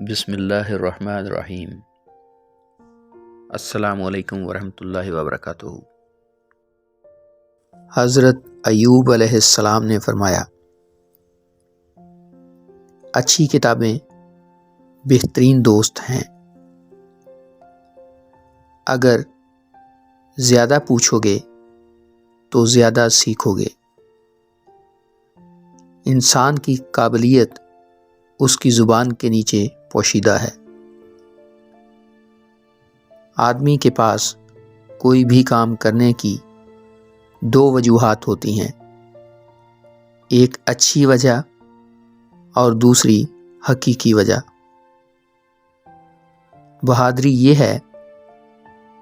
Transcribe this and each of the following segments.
بسم اللہ الرحمن الرحیم۔ السلام علیکم ورحمۃ اللہ وبرکاتہ۔ حضرت ایوب علیہ السلام نے فرمایا، اچھی کتابیں بہترین دوست ہیں۔ اگر زیادہ پوچھو گے تو زیادہ سیکھو گے۔ انسان کی قابلیت اس کی زبان کے نیچے پوشیدہ ہے۔ آدمی کے پاس کوئی بھی کام کرنے کی دو وجوہات ہوتی ہیں، ایک اچھی وجہ اور دوسری حقیقی وجہ۔ بہادری یہ ہے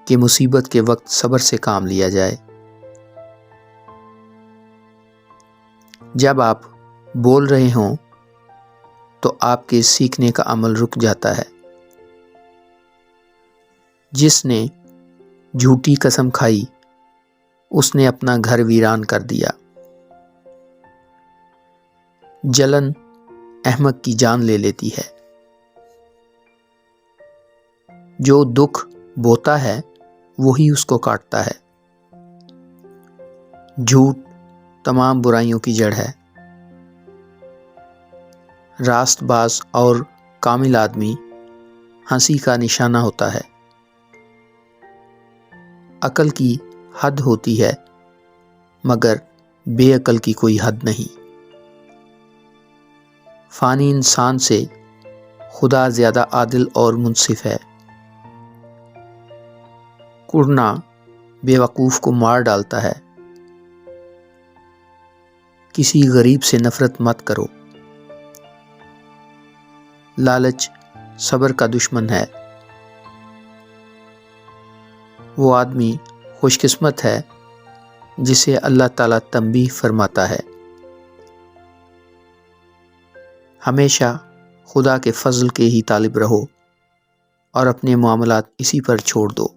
کہ مصیبت کے وقت صبر سے کام لیا جائے۔ جب آپ بول رہے ہوں تو آپ کے سیکھنے کا عمل رک جاتا ہے۔ جس نے جھوٹی قسم کھائی اس نے اپنا گھر ویران کر دیا۔ جلن احمق کی جان لے لیتی ہے۔ جو دکھ بوتا ہے وہی اس کو کاٹتا ہے۔ جھوٹ تمام برائیوں کی جڑ ہے۔ راست باز اور کامل آدمی ہنسی کا نشانہ ہوتا ہے۔ عقل کی حد ہوتی ہے مگر بے عقل کی کوئی حد نہیں۔ فانی انسان سے خدا زیادہ عادل اور منصف ہے۔ کڑنا بے وقوف کو مار ڈالتا ہے۔ کسی غریب سے نفرت مت کرو۔ لالچ صبر کا دشمن ہے۔ وہ آدمی خوش قسمت ہے جسے اللہ تعالیٰ تنبیہ فرماتا ہے۔ ہمیشہ خدا کے فضل کے ہی طالب رہو اور اپنے معاملات اسی پر چھوڑ دو۔